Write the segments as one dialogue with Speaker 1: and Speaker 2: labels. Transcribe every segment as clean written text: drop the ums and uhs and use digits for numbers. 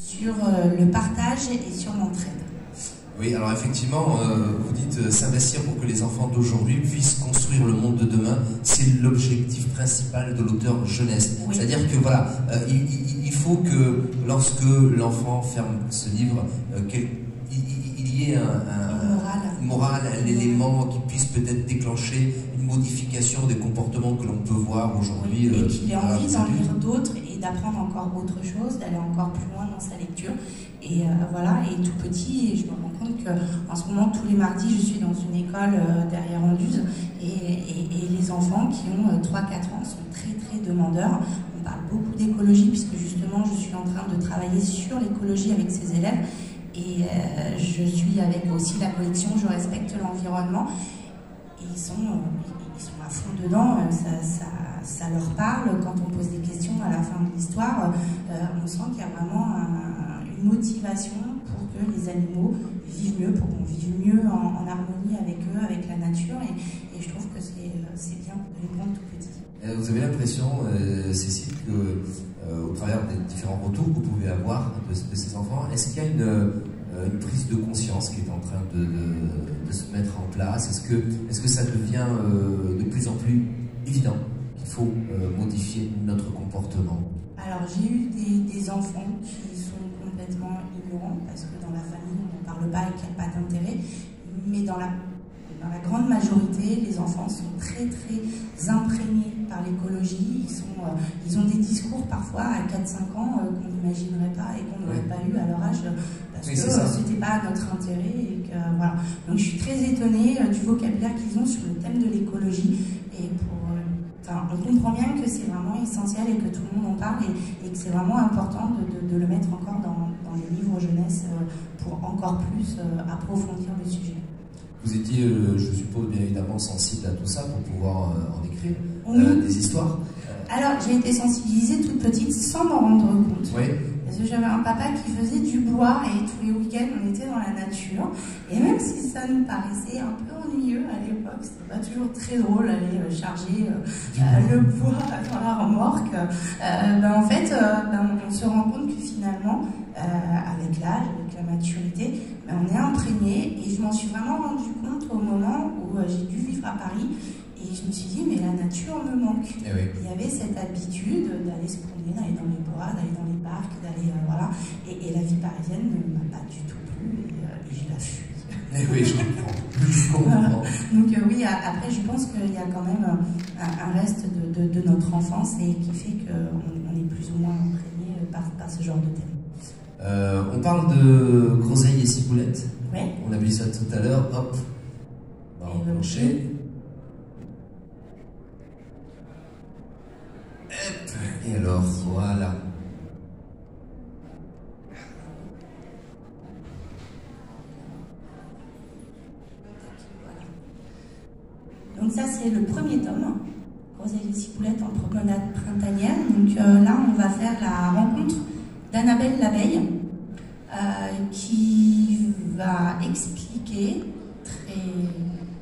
Speaker 1: sur le partage et sur l'entraide.
Speaker 2: Oui, alors effectivement, vous dites s'investir pour que les enfants d'aujourd'hui puissent construire le monde de demain, c'est l'objectif principal de l'auteur jeunesse. Oui. C'est-à-dire que voilà, il faut que lorsque l'enfant ferme ce livre, il y ait une morale, un élément qui puisse peut-être déclencher une modification des comportements que l'on peut voir aujourd'hui.
Speaker 1: Oui, et qu'il ait envie d'en lire d'autres et d'apprendre encore autre chose, d'aller encore plus loin dans sa lecture. Et voilà, et tout petit, je me rends compte qu'en ce moment, tous les mardis, je suis dans une école derrière Anduze, et les enfants qui ont 3-4 ans sont très très demandeurs. On parle beaucoup d'écologie, puisque justement, je suis en train de travailler sur l'écologie avec ces élèves. Et je suis avec aussi la collection Je respecte l'environnement. Et ils sont à fond dedans, ça leur parle. Quand on pose des questions à la fin de l'histoire, on sent qu'il y a vraiment une motivation pour que les animaux vivent mieux, pour qu'on vive mieux en harmonie avec eux, avec la nature. Et je trouve que c'est bien de les prendre tout petits.
Speaker 2: Vous avez l'impression, Cécile, au travers des différents retours que vous pouvez avoir de ces enfants, est-ce qu'il y a une prise de conscience qui est en train de se mettre en place? Est-ce que ça devient de plus en plus évident qu'il faut modifier notre comportement?
Speaker 1: Alors j'ai eu des enfants qui sont complètement ignorants parce que dans la famille on ne parle pas et qu'il n'y a pas d'intérêt, mais dans la grande majorité, les enfants sont très très imprégnés par l'écologie. Ils ont des discours parfois à 4-5 ans qu'on n'imaginerait pas et qu'on n'aurait pas eu à leur âge parce que c'était pas à notre intérêt. Et que, voilà. Donc je suis très étonnée du vocabulaire qu'ils ont sur le thème de l'écologie. Et on comprend bien que c'est vraiment essentiel et que tout le monde en parle et que c'est vraiment important de le mettre encore dans les livres jeunesse pour encore plus approfondir le sujet.
Speaker 2: Vous étiez, je suppose, bien évidemment sensible à tout ça pour pouvoir en écrire des histoires.
Speaker 1: Alors, j'ai été sensibilisée toute petite sans m'en rendre compte.
Speaker 2: Oui.
Speaker 1: Parce que j'avais un papa qui faisait du bois et tous les week-ends, on était dans la nature. Et même si ça nous paraissait un peu ennuyeux à l'époque, c'était pas toujours très drôle d'aller charger le bois dans la remorque, en fait, on se rend compte que finalement, avec l'âge, avec la maturité, on est imprégné. Et je m'en suis vraiment rendu compte au moment où j'ai dû vivre à Paris. Et je me suis dit, mais la nature me manque.
Speaker 2: Et oui.
Speaker 1: Il y avait cette habitude d'aller se promener, d'aller dans les bois, d'aller dans les parcs, d'aller, voilà. Et la vie parisienne ne m'a pas du tout plu et je la fuis.
Speaker 2: Et oui, je comprends.
Speaker 1: Voilà. Donc oui, après, je pense qu'il y a quand même un reste de notre enfance et qui fait qu'on est plus ou moins imprégné par ce genre de thème.
Speaker 2: On parle de groseille et ciboulette.
Speaker 1: Oui.
Speaker 2: On a vu ça tout à l'heure. Hop. On enchaîne. Et alors, voilà.
Speaker 1: Donc ça, c'est le premier tome, Groseille et ciboulette en promenade printanière. Donc là, on va faire la rencontre d'Annabelle l'abeille, qui va expliquer très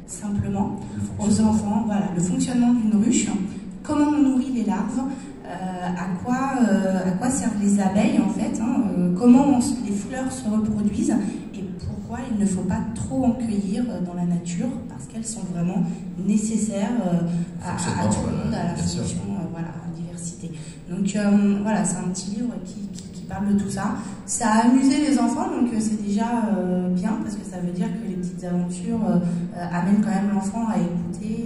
Speaker 1: simplement aux enfants le fonctionnement d'une ruche, comment on nourrit les larves, à quoi servent les abeilles en fait, comment les fleurs se reproduisent et pourquoi il ne faut pas trop en cueillir dans la nature parce qu'elles sont vraiment nécessaires à tout le monde, à la fonction, à la diversité. Donc voilà, c'est un petit livre qui parle de tout ça. Ça a amusé les enfants, donc c'est déjà bien parce que ça veut dire que les petites aventures amènent quand même l'enfant à écouter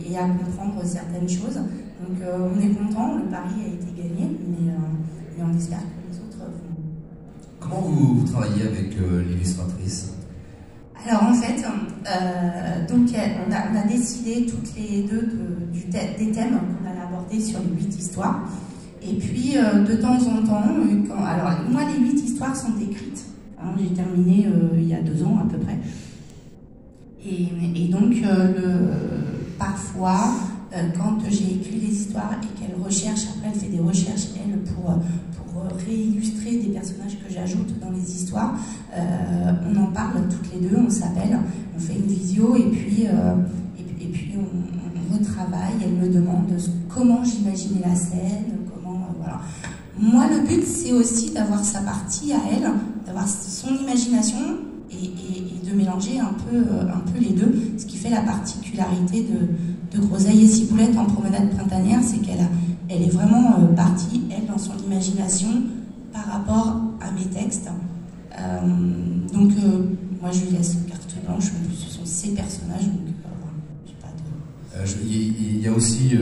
Speaker 1: et à comprendre certaines choses. Donc on est content, le pari a été gagné, mais on espère que les autres vont.
Speaker 2: Comment vous travaillez avec l'illustratrice?
Speaker 1: Alors en fait, donc on a décidé toutes les deux des thèmes qu'on allait aborder sur les 8 histoires. Et puis de temps en temps, alors moi les 8 histoires sont écrites. J'ai terminé il y a 2 ans à peu près. Et donc parfois, quand j'ai écrit les histoires et qu'elle recherche, après elle fait des recherches elle pour réillustrer des personnages que j'ajoute dans les histoires, on en parle toutes les deux, on s'appelle, on fait une visio et puis on retravaille, elle me demande comment j'imaginais la scène, comment, voilà. Moi, le but, c'est aussi d'avoir sa partie à elle, d'avoir son imagination et de mélanger un peu les deux. Ce qui fait la particularité de Groseille et Ciboulette en promenade printanière, c'est elle est vraiment partie, elle, dans son imagination par rapport à mes textes. Donc, moi, je lui laisse carte blanche, en plus, ce sont ses personnages, donc voilà, j'ai pas de...
Speaker 2: Il y a aussi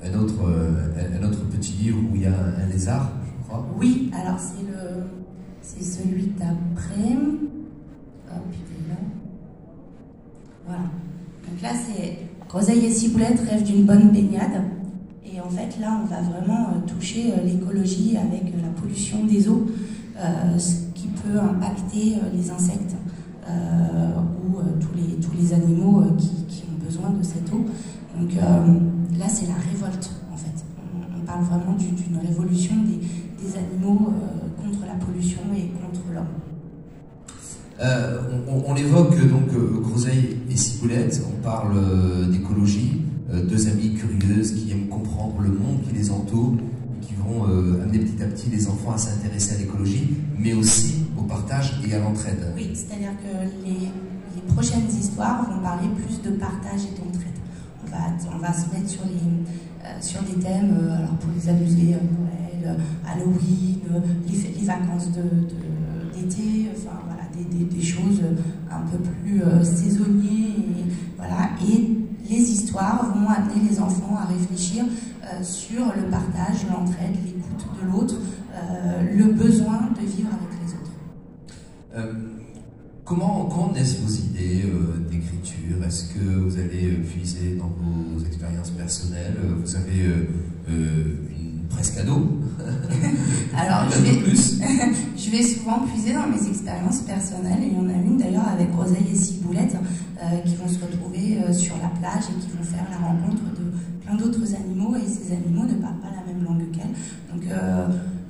Speaker 2: un autre petit livre où il y a un lézard, je crois.
Speaker 1: Oui, alors c'est celui d'après. Hop, il est là. Voilà. Donc là, c'est Groseille et Ciboulette rêvent d'une bonne baignade. Et en fait, là, on va vraiment toucher l'écologie avec la pollution des eaux, ce qui peut impacter les insectes ou tous les animaux qui ont besoin de cette eau. Donc là, c'est la révolte, en fait. On parle vraiment d'une révolution des animaux contre la pollution et contre l'homme.
Speaker 2: On évoque donc Groseille et Ciboulette, on parle d'écologie, deux amies curieuses qui aiment comprendre le monde qui les entoure, et qui vont amener petit à petit les enfants à s'intéresser à l'écologie, mais aussi au partage et à l'entraide.
Speaker 1: Oui, c'est-à-dire que les prochaines histoires vont parler plus de partage et d'entraide. On va se mettre sur des thèmes, alors pour les amuser, Noël, Halloween, les vacances d'été, enfin voilà, des choses un peu plus saisonnières, et, voilà, et les histoires vont amener les enfants à réfléchir sur le partage, l'entraide, l'écoute de l'autre, le besoin de vivre avec les autres.
Speaker 2: Comment naissent vos idées d'écriture? Est-ce que vous allez puiser dans vos expériences personnelles? Vous avez une presse cadeau?
Speaker 1: Alors, je vais souvent puiser dans mes expériences personnelles. Il y en a une d'ailleurs avec Groseille et Ciboulette qui vont se retrouver sur la plage et qui vont faire la rencontre de plein d'autres animaux, et ces animaux ne parlent pas la même langue qu'elles. Donc,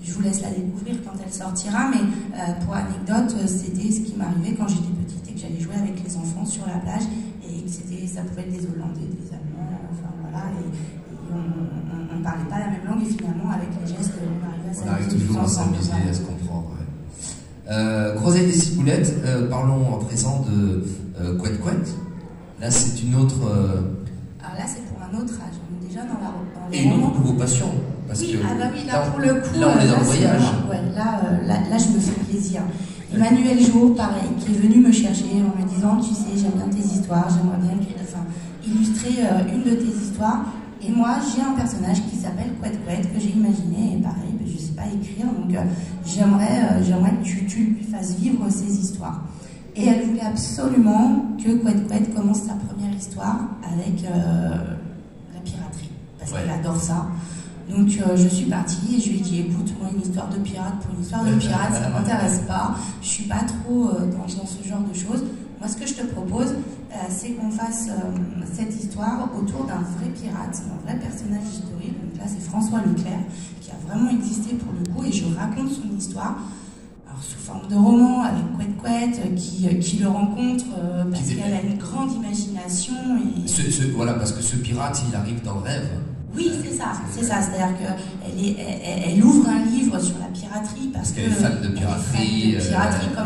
Speaker 1: je vous laisse la découvrir quand elle sortira, mais pour anecdote, c'était ce qui m'arrivait quand j'étais petite et que j'allais jouer avec les enfants sur la plage, et ça pouvait être des Hollandais, des Allemands, enfin voilà, et on ne parlait pas la même langue, et finalement avec les gestes, on arrivait à s'amuser.
Speaker 2: On arrive toujours à s'amuser, à se comprendre. Ouais. Groseille et Ciboulette, parlons en présent de Couette Couette. Là, c'est une autre...
Speaker 1: Alors là, c'est pour un autre âge, on est déjà dans la...
Speaker 2: Et une autre de vos passions. Parce
Speaker 1: oui,
Speaker 2: que
Speaker 1: oui, là pour le coup,
Speaker 2: là on est dans le voyage.
Speaker 1: Ouais, là, je me fais plaisir. Emmanuel Jo, pareil, qui est venu me chercher en me disant, tu sais, j'aime bien tes histoires, j'aimerais bien illustrer une de tes histoires. Et moi, j'ai un personnage qui s'appelle Couette Couette, que j'ai imaginé, et pareil, je ne sais pas écrire, donc j'aimerais que tu lui fasses vivre ces histoires. Et elle voulait absolument que Couette Couette commence sa première histoire avec la piraterie, parce qu'elle adore ça. Donc je suis partie et je lui ai dit, écoute, moi une histoire de pirate pour une histoire de pirate, ça ne m'intéresse pas, je suis pas trop dans ce genre de choses. Moi ce que je te propose, c'est qu'on fasse cette histoire autour d'un vrai pirate, un vrai personnage historique. Donc là c'est François Leclerc, qui a vraiment existé pour le coup, et je raconte son histoire. Alors, sous forme de roman, avec Couette Couette, qui le rencontre parce qu'elle a une grande imagination. Et...
Speaker 2: Voilà, parce que ce pirate, il arrive dans le rêve.
Speaker 1: Oui, c'est ça, c'est-à-dire qu'elle ouvre un livre sur la piraterie parce
Speaker 2: qu'elle est fan de piraterie,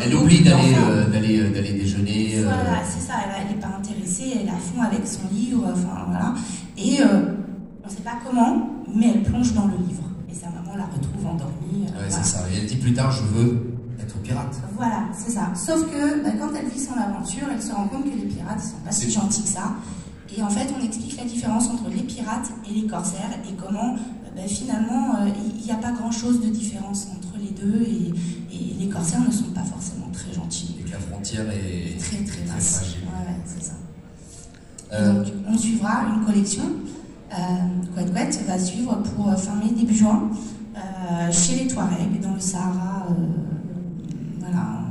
Speaker 1: elle
Speaker 2: oublie d'aller déjeuner.
Speaker 1: Voilà, c'est ça, elle n'est pas intéressée, elle est à fond avec son livre, enfin voilà. Et on ne sait pas comment, mais elle plonge dans le livre. Et sa maman la retrouve endormie.
Speaker 2: Ouais, voilà. C'est ça, et elle dit plus tard, je veux être pirate.
Speaker 1: Voilà, c'est ça. Sauf que quand elle vit son aventure, elle se rend compte que les pirates ne sont pas si gentils que ça. Et en fait, on explique la différence entre les pirates et les corsaires, et comment finalement, il n'y a pas grand-chose de différence entre les deux, et les corsaires ne sont pas forcément très gentils.
Speaker 2: Et que la frontière est
Speaker 1: très fragile. Ouais, c'est ça. Donc, on suivra une collection. Couette Couette va suivre pour fin mai, début juin, chez les Touaregs, dans le Sahara. Voilà,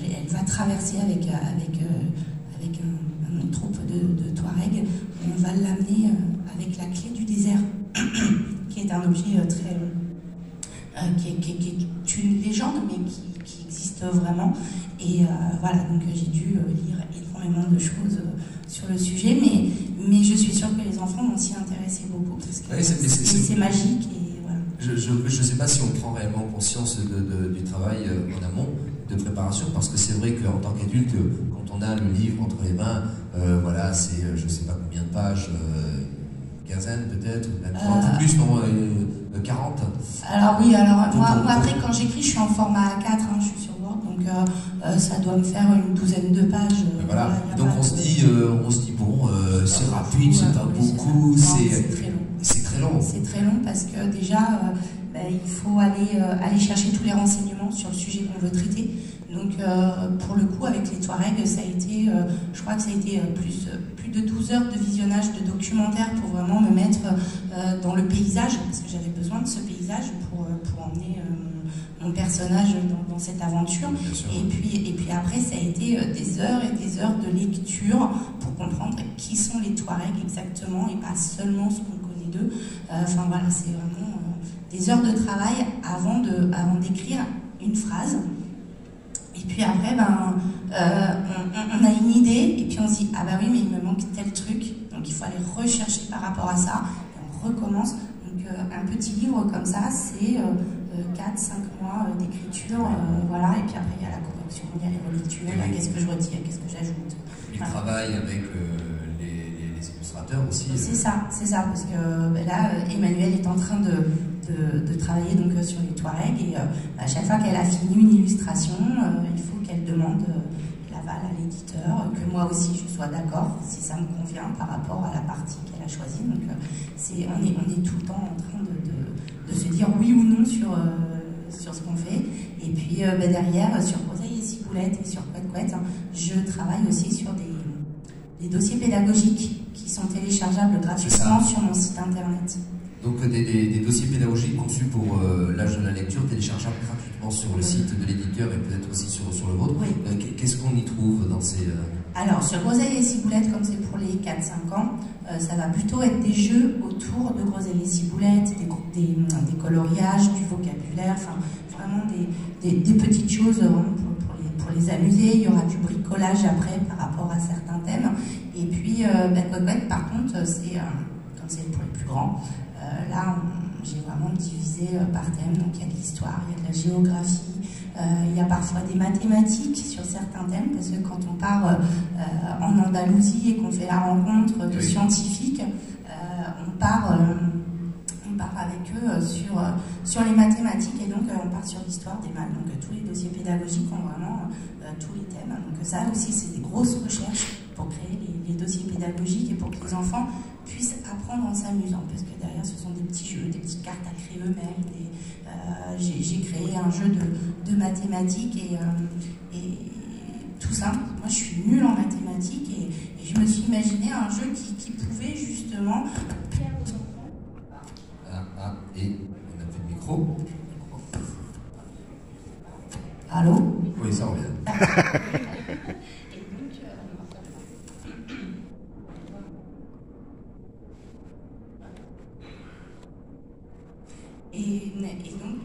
Speaker 1: elle va traverser avec une troupe de Touaregs. On va l'amener avec la clé du désert, qui est un objet qui est une légende, mais qui existe vraiment. Et voilà, donc j'ai dû lire énormément de choses sur le sujet, mais je suis sûre que les enfants vont s'y intéresser beaucoup, parce que c'est magique. Et voilà.
Speaker 2: je ne sais pas si on prend réellement conscience du travail en amont de préparation, parce que c'est vrai qu'en tant qu'adulte, quand on a le livre entre les mains, voilà, c'est je ne sais pas combien de pages, quinzaine peut-être, même 30 plus, non, 40.
Speaker 1: Alors oui, alors moi après quand j'écris, je suis en format A4, hein, je suis sur Word, donc ça doit me faire une douzaine de pages.
Speaker 2: Voilà. Donc on se dit bon, c'est rapide, c'est pas beaucoup, c'est
Speaker 1: très long.
Speaker 2: C'est très long.
Speaker 1: C'est très long parce que déjà, il faut aller chercher tous les renseignements sur le sujet qu'on veut traiter. Donc pour le coup, avec les Touaregs, ça a été, je crois que ça a été plus de 12 heures de visionnage de documentaires pour vraiment me mettre dans le paysage, parce que j'avais besoin de ce paysage pour emmener mon personnage dans cette aventure. Et puis après, ça a été des heures et des heures de lecture pour comprendre qui sont les Touaregs exactement et pas seulement ce qu'on connaît d'eux. Enfin voilà, c'est vraiment des heures de travail avant d'écrire une phrase. Et puis après, on a une idée, et puis on se dit, ah bah oui, mais il me manque tel truc, donc il faut aller rechercher par rapport à ça, et on recommence. Donc un petit livre comme ça, c'est 4-5 mois d'écriture, voilà, et puis après il y a la correction, il y a les relectures, qu'est-ce que je retire, qu'est-ce que j'ajoute.
Speaker 2: Il travaille avec les illustrateurs aussi.
Speaker 1: C'est ça, parce que là, Emmanuelle est en train de travailler donc, sur les Touaregs, et à chaque fois qu'elle a fini une illustration, il faut qu'elle demande l'aval à l'éditeur, que moi aussi je sois d'accord, si ça me convient par rapport à la partie qu'elle a choisie. Donc on est tout le temps en train de se dire oui ou non sur ce qu'on fait. Et puis derrière, sur Groseille et Ciboulette et sur Couette Couette, je travaille aussi sur des dossiers pédagogiques qui sont téléchargeables gratuitement sur mon site internet.
Speaker 2: Donc des dossiers pédagogiques conçus pour l'âge de la lecture, téléchargeables gratuitement sur le site de l'éditeur et peut-être aussi sur le vôtre.
Speaker 1: Oui.
Speaker 2: Qu'est-ce qu'on y trouve dans ces...
Speaker 1: Alors, sur Groseille et Ciboulette, comme c'est pour les 4-5 ans, ça va plutôt être des jeux autour de Groseille et Ciboulette, des coloriages, du vocabulaire, enfin vraiment des petites choses pour les amuser. Il y aura du bricolage après par rapport à certains thèmes. Et puis, Couette Couette, par contre, comme c'est pour les plus grands, là, j'ai vraiment divisé par thème. Donc, il y a de l'histoire, il y a de la géographie, il y a parfois des mathématiques sur certains thèmes, parce que quand on part en Andalousie et qu'on fait la rencontre de scientifiques, on part avec eux sur les mathématiques, et donc on part sur l'histoire des maths. Donc tous les dossiers pédagogiques ont vraiment tous les thèmes. Donc ça aussi, c'est des grosses recherches pour créer les dossiers pédagogiques et pour que les enfants puissent apprendre en s'amusant, parce que derrière ce sont des petits jeux, des petites cartes à créer eux-mêmes. J'ai créé un jeu de mathématiques et tout ça. Moi je suis nulle en mathématiques, et je me suis imaginé un jeu qui pouvait justement plaire aux enfants.
Speaker 2: Et on a plus de micro.
Speaker 1: Allô?
Speaker 2: Oui, ça revient.
Speaker 1: Et donc,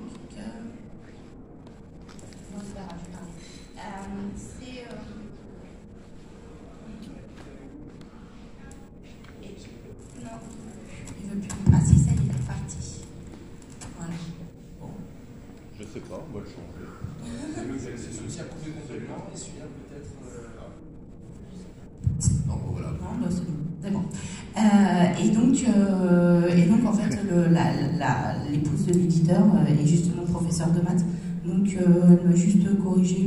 Speaker 1: non, il veut plus. Ah si, ça y est, il est parti. Voilà.
Speaker 2: Bon.
Speaker 3: Je sais pas, on va le changer.
Speaker 2: C'est celui-ci à couper complètement, et celui-là peut-être... Non, bon, voilà.
Speaker 1: Non, bah, c'est bon. Et donc en fait, l'épouse de l'éditeur est justement professeure de maths. Donc elle m'a juste corrigé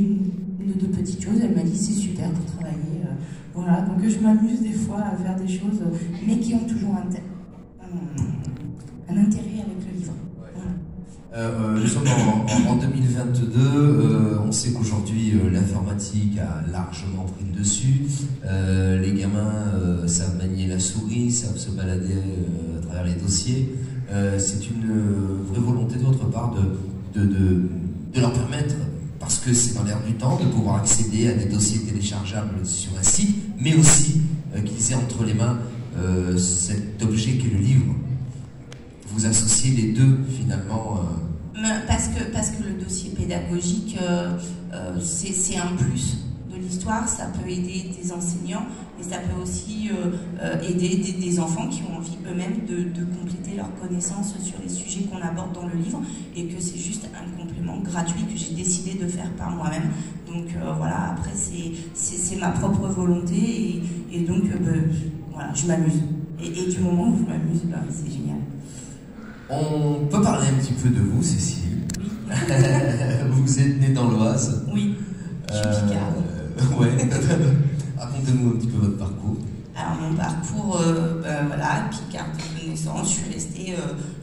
Speaker 1: une ou deux petites choses. Elle m'a dit c'est super pour travailler. Voilà, donc je m'amuse des fois à faire des choses, mais qui ont toujours un intérêt avec le livre.
Speaker 2: Nous sommes en 2022, on sait qu'aujourd'hui l'informatique a largement pris le dessus, les gamins savent manier la souris, savent se balader à travers les dossiers. C'est une vraie volonté de votre part de leur permettre, parce que c'est dans l'air du temps, de pouvoir accéder à des dossiers téléchargeables sur un site, mais aussi qu'ils aient entre les mains cet objet qu'est le livre. Vous associez les deux finalement.
Speaker 1: Parce que le dossier pédagogique, c'est un plus de l'histoire, ça peut aider des enseignants, mais ça peut aussi aider des enfants qui ont envie eux-mêmes de compléter leurs connaissances sur les sujets qu'on aborde dans le livre, et que c'est juste un complément gratuit que j'ai décidé de faire par moi-même. Donc voilà, après c'est ma propre volonté, et donc voilà, je m'amuse. Et du moment où je m'amuse, c'est génial.
Speaker 2: On peut parler un petit peu de vous, Cécile.
Speaker 1: Oui.
Speaker 2: Vous êtes née dans l'Oise.
Speaker 1: Oui, je suis picarde.
Speaker 2: Ouais. Racontez-nous un petit peu votre parcours.
Speaker 1: Alors mon parcours, voilà, picarde de naissance, je suis restée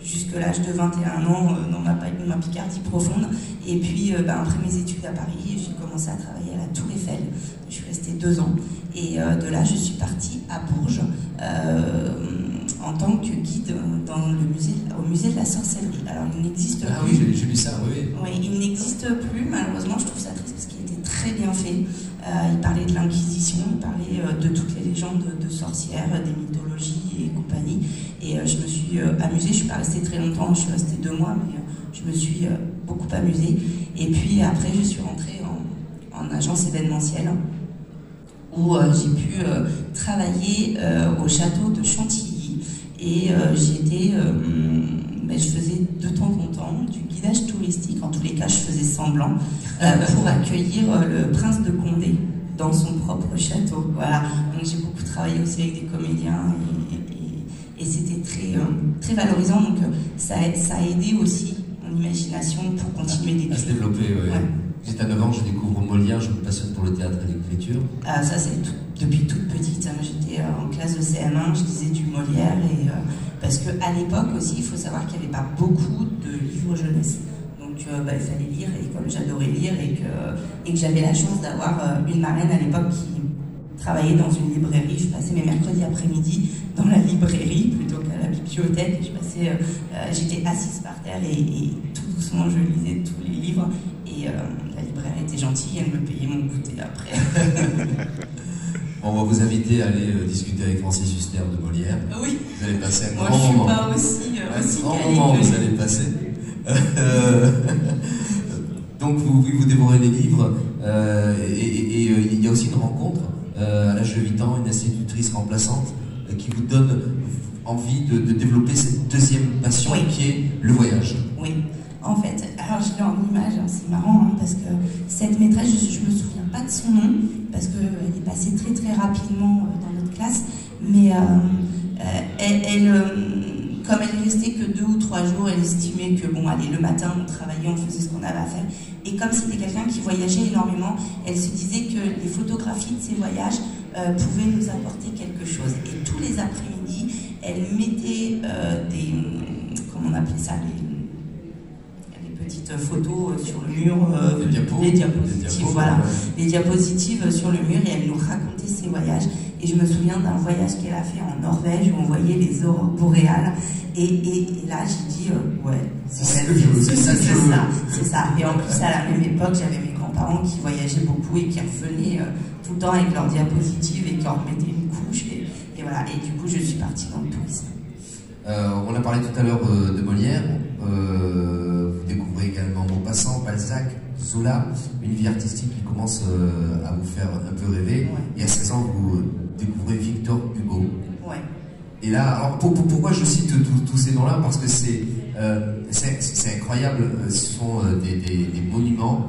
Speaker 1: jusqu'à l'âge de 21 ans dans ma Picardie profonde. Et puis après mes études à Paris, j'ai commencé à travailler à la Tour Eiffel. Je suis restée 2 ans. Et de là, je suis partie à Bourges en tant que guide au musée de la sorcellerie. Alors il n'existe plus.
Speaker 2: Ah oui, j'ai lu ça, oui.
Speaker 1: Oui, il n'existe plus, malheureusement, je trouve ça triste parce qu'il était très bien fait. Il parlait de l'Inquisition, il parlait de toutes les légendes de sorcières, des mythologies et compagnie. Et je me suis amusée, je ne suis pas restée très longtemps, je suis restée 2 mois, mais je me suis beaucoup amusée. Et puis après, je suis rentrée en agence événementielle, où j'ai pu travailler au château de Chantilly. Et je faisais de temps en temps du guidage touristique, en tous les cas je faisais semblant, pour accueillir le prince de Condé dans son propre château. Voilà. Donc j'ai beaucoup travaillé aussi avec des comédiens, et c'était très valorisant. Donc ça a aidé aussi mon imagination pour continuer d'écrire.
Speaker 2: À se développer, oui. Ouais. J'étais à 9 ans, je découvre Molière, je me passionne pour le théâtre et l'écriture.
Speaker 1: Ça, c'est depuis toute petite. J'étais en classe de CM1, je lisais du Molière, parce qu'à l'époque aussi, il faut savoir qu'il n'y avait pas beaucoup de livres jeunesse. Donc il fallait lire, et comme j'adorais lire, et que j'avais la chance d'avoir une marraine à l'époque qui travaillait dans une librairie, je passais mes mercredis après-midi dans la librairie plutôt qu'à la bibliothèque. J'étais assise par terre, et tout doucement je lisais tous les livres, et la libraire était gentille, elle me payait mon goûter après.
Speaker 2: On va vous inviter à aller discuter avec Francis Huster de Molière.
Speaker 1: Oui.
Speaker 2: Vous allez passer un
Speaker 1: grand
Speaker 2: moment.
Speaker 1: Moi, je suis pas aussi
Speaker 2: un grand moment, vous allez passer. Donc, vous dévorez des livres, et il y a aussi une rencontre à l'âge de 8 ans, une institutrice remplaçante qui vous donne envie de développer cette deuxième passion, oui, qui est le voyage.
Speaker 1: Oui. En fait, alors je l'ai en image, c'est marrant, parce que cette maîtresse, je me souviens pas de son nom, parce qu'elle est passée très très rapidement dans notre classe, mais comme elle restait que 2 ou 3 jours, elle estimait que bon, allez, le matin on travaillait, on faisait ce qu'on avait à faire, et comme c'était quelqu'un qui voyageait énormément, elle se disait que les photographies de ses voyages pouvaient nous apporter quelque chose. Et tous les après-midi, elle mettait comment on appelait ça, petites photos sur le mur, des diapositives, voilà, les diapositives sur le mur, et elle nous racontait ses voyages. Et je me souviens d'un voyage qu'elle a fait en Norvège où on voyait les aurores boréales, et là j'ai dit ouais, c'est ça. Et en plus à la même époque, j'avais mes grands-parents qui voyageaient beaucoup et qui revenaient tout le temps avec leurs diapositives et qui en remettaient une couche, et voilà. Et du coup je suis partie dans le tourisme.
Speaker 2: On a parlé tout à l'heure de Molière. Vous découvrez également Maupassant, Balzac, Zola, une vie artistique qui commence à vous faire un peu rêver. Ouais. Et à 16 ans, vous découvrez Victor Hugo.
Speaker 1: Ouais.
Speaker 2: Et là, alors pourquoi je cite tous ces noms-là? Parce que c'est incroyable. Ce sont des monuments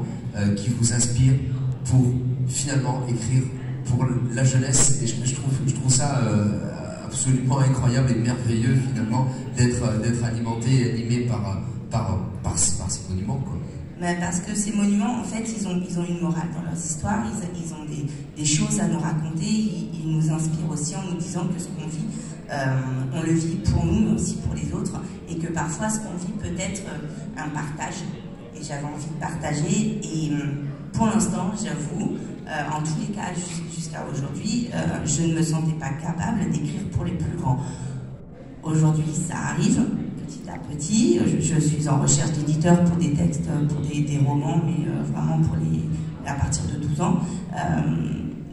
Speaker 2: qui vous inspirent pour finalement écrire pour la jeunesse. Et je trouve ça absolument incroyable et merveilleux finalement d'être alimenté et animé par ces monuments, quoi.
Speaker 1: Parce que ces monuments, en fait, ils ont une morale dans leurs histoires, ils ont des choses à nous raconter, ils nous inspirent aussi en nous disant que ce qu'on vit, on le vit pour nous, mais aussi pour les autres, et que parfois ce qu'on vit peut être un partage. Et j'avais envie de partager, et pour l'instant, j'avoue, en tous les cas, jusqu'à aujourd'hui, je ne me sentais pas capable d'écrire pour les plus grands. Aujourd'hui, ça arrive, petit à petit. Je suis en recherche d'éditeurs pour des textes, pour des romans, mais vraiment pour à partir de 12 ans.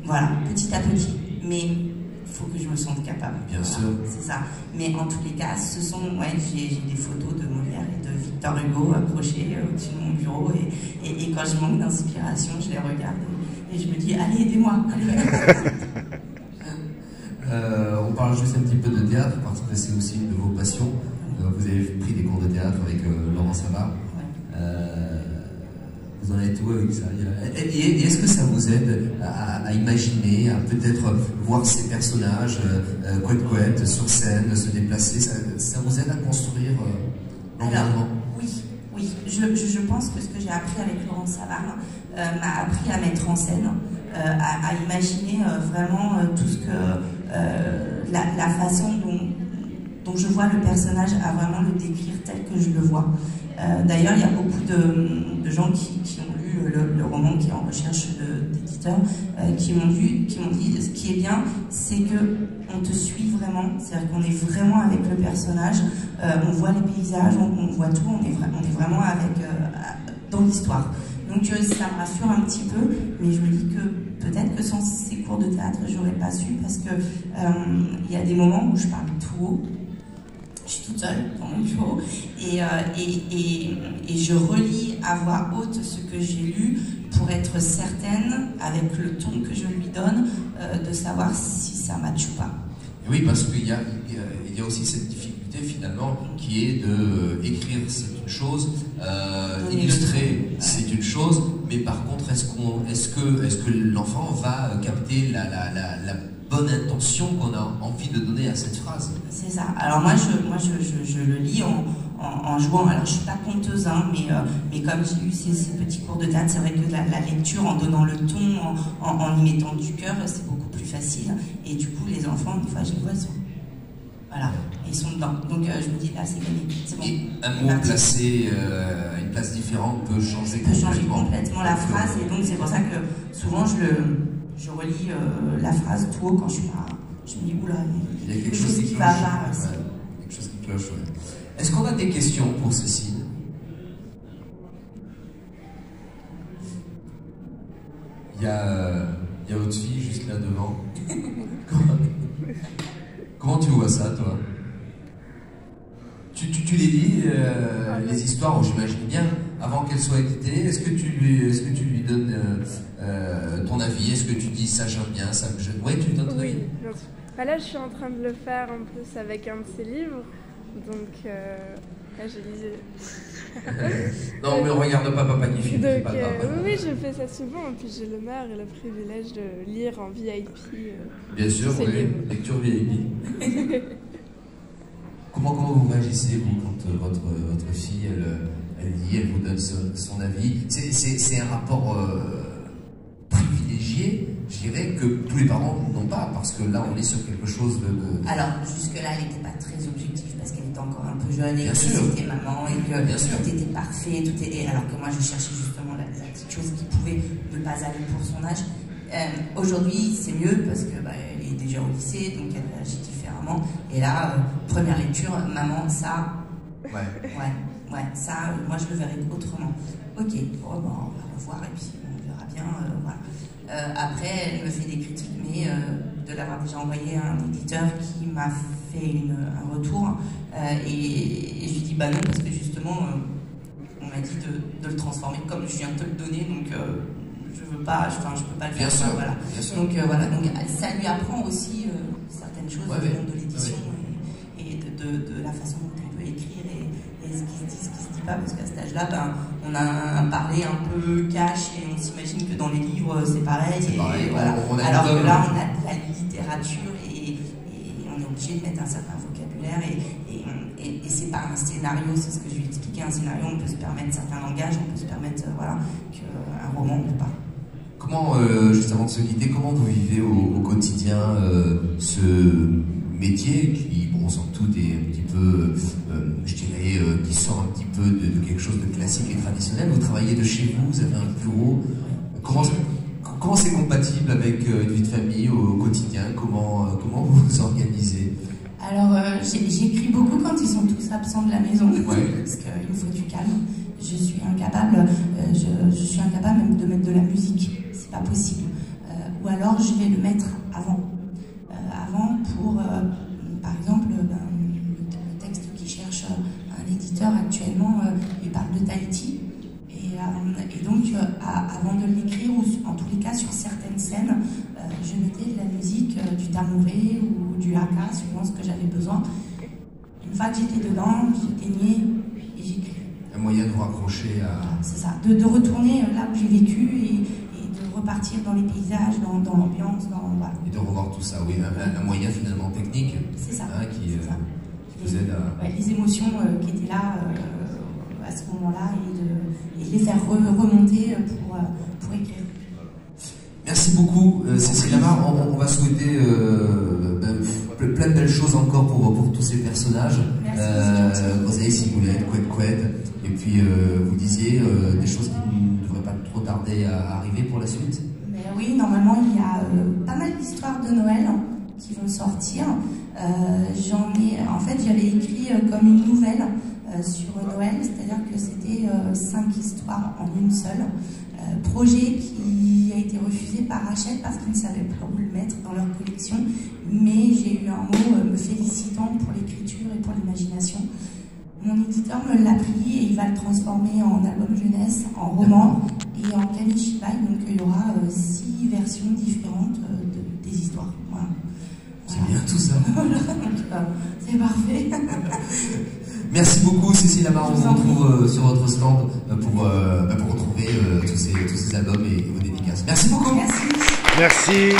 Speaker 1: Voilà, petit à petit. Mais il faut que je me sente capable.
Speaker 2: Bien sûr.
Speaker 1: C'est ça. Mais en tous les cas, j'ai des photos de Molière et de Victor Hugo accrochées au-dessus de mon bureau. Et quand je manque d'inspiration, je les regarde et et je me dis, allez, aidez-moi.
Speaker 2: On parle juste un petit peu de théâtre parce que c'est aussi une de vos passions. Vous avez pris des cours de théâtre avec Laurent Savard. Vous en êtes où avec ça? Et est-ce que ça vous aide à imaginer, à peut-être voir ces personnages couette sur scène, se déplacer? Ça vous aide à construire l'environnement?
Speaker 1: Oui. Je pense que ce que j'ai appris avec Laurent Savard m'a appris à mettre en scène, à imaginer vraiment tout ce que la façon dont je vois le personnage, à vraiment le décrire tel que je le vois. D'ailleurs, il y a beaucoup de gens qui ont lu le roman, qui est en recherche d'éditeurs, qui m'ont dit ce qui est bien, c'est qu'on te suit vraiment, c'est-à-dire qu'on est vraiment avec le personnage, on voit les paysages, on voit tout, on est vraiment dans l'histoire. Donc ça me rassure un petit peu, mais je me dis que peut-être que sans ces cours de théâtre, j'aurais pas su, parce que il y a des moments où je parle tout haut. Je suis toute seule dans mon bureau et je relis à voix haute ce que j'ai lu pour être certaine, avec le ton que je lui donne, de savoir si ça matche ou pas.
Speaker 2: Oui, parce qu'il y a aussi cette difficulté finalement qui est de écrire, c'est une chose, illustrer, c'est une chose, mais par contre, est-ce que l'enfant va capter la bonne intention qu'on a envie de donner à cette phrase?
Speaker 1: C'est ça. Alors moi, je le lis en jouant. Alors je suis pas conteuse, hein, mais comme j'ai eu ces petits cours de théâtre, c'est vrai que la lecture, en donnant le ton, en y mettant du cœur, c'est beaucoup plus facile. Et du coup, les enfants, des fois, je les vois, voilà, ils sont dedans. Donc je me dis, là, c'est gagné. C'est bon.
Speaker 2: Et un mot placé à une place différente peut changer
Speaker 1: complètement la phrase. Et donc c'est pour ça que souvent je relis la phrase tout haut quand je suis pas. Je me dis, oula,
Speaker 2: il y a quelque chose qui
Speaker 1: va pas.
Speaker 2: Quelque chose qui cloche, ouais. Est-ce qu'on a des questions pour Cécile? Il y a votre fille juste là devant. Comment tu vois ça, toi? Tu les lis, les histoires, j'imagine bien, avant qu'elles soient éditées. Est-ce que tu lui donnes ton avis? Est-ce que tu dis ça j'aime bien, ça me gêne? Ouais, tu lui donnes ton avis?
Speaker 4: Là, je suis en train de le faire en plus avec un de ses livres. Donc, là, j'ai lisé.
Speaker 2: Non, mais on regarde pas Papa qui filme.
Speaker 4: Donc, oui, je fais ça souvent. Et puis, j'ai l'honneur et le privilège de lire en VIP.
Speaker 2: Bien sûr, oui, lecture VIP. Comment vous réagissez, vous, quand votre fille, elle lit, elle vous donne son avis? C'est un rapport privilégié, je dirais, que tous les parents n'ont pas, parce que là, on est sur quelque chose de...
Speaker 1: Alors, jusque-là, elle n'était pas très objective, parce qu'elle était encore un peu jeune, et que c'était maman, et que tout était parfait, alors que moi, je cherchais justement la petite chose qui pouvait ne pas aller pour son âge. Aujourd'hui, c'est mieux, parce que elle est déjà au lycée, donc elle réagit différemment. Et là, première lecture, maman, ça... Ouais, ça, moi, je le verrai autrement. Ok, bon, on va revoir, et puis on verra bien, voilà. Après, elle me fait des critiques, mais de l'avoir déjà envoyé à un éditeur qui m'a fait un retour, et je lui dis bah non, parce que justement, on m'a dit de le transformer comme je viens de te le donner, donc je peux pas le faire.
Speaker 2: Sûr,
Speaker 1: voilà. Donc voilà, donc ça lui apprend aussi certaines choses du monde de l'édition et de la façon dont on peut écrire et ce qui se dit, ce qui se dit pas, parce qu'à cet âge-là, on a un parler un peu cash et on s'imagine que dans les livres c'est pareil. Voilà. Alors que là, on a de la littérature et on est obligé de mettre un certain vocabulaire et c'est pas un scénario, c'est ce que je lui ai expliqué. Un scénario, on peut se permettre certains langages, on peut se permettre qu'un roman, on ne peut pas.
Speaker 2: Comment, juste avant de se quitter, comment vous vivez au quotidien ce métier qui, bon, somme toute, est un petit peu, je dirais, qui sort un petit peu de quelque chose de classique et traditionnel? Vous travaillez de chez vous, vous avez un bureau. Comment c'est compatible avec une vie de famille au quotidien? Comment vous vous organisez?
Speaker 1: Alors, j'écris beaucoup quand ils sont tous absents de la maison, parce qu'il me faut du calme. Je suis incapable même de mettre de la musique, c'est pas possible. Ou alors je vais le mettre avant pour, par exemple, le texte qui cherche un éditeur actuellement, il parle de Tahiti, et Et donc, avant de l'écrire, ou en tous les cas sur certaines scènes, je mettais de la musique, du tamouré ou du haka, suivant ce que j'avais besoin. Une fois que j'étais dedans, j'éteignais et j'écrivais.
Speaker 2: Un moyen de vous raccrocher à...
Speaker 1: C'est ça, de retourner là où j'ai vécu et de repartir dans les paysages, dans l'ambiance, voilà.
Speaker 2: Et de revoir tout ça, oui, un moyen finalement technique
Speaker 1: ça.
Speaker 2: Qui vous aide à...
Speaker 1: Les émotions qui étaient là à ce moment-là et les faire remonter pour écrire.
Speaker 2: Merci beaucoup Cécile Lamar, on va souhaiter plein de belles choses encore pour tous ces personnages. Rosalie Sigoulette, Coued, et puis vous disiez des choses qui ne devraient pas trop tarder à arriver pour la suite.
Speaker 1: Mais oui, normalement il y a pas mal d'histoires de Noël qui vont sortir. En fait j'avais écrit comme une nouvelle sur Noël, c'est-à-dire que c'était 5 histoires en une seule. Projet qui a été refusé par Hachette parce qu'ils ne savaient pas où le mettre dans leur collection, mais j'ai eu un mot me félicitant pour l'écriture et pour l'imagination. Mon éditeur me l'a pris et il va le transformer en album jeunesse, en roman et en kamishibai, donc il y aura 6 versions différentes des histoires. Voilà.
Speaker 2: C'est bien tout ça.
Speaker 1: C'est parfait.
Speaker 2: Merci beaucoup Cécile Lamar, on vous retrouve sur votre stand pour retrouver tous ces albums et vos dédicaces. Merci beaucoup.
Speaker 1: Merci.
Speaker 3: Merci.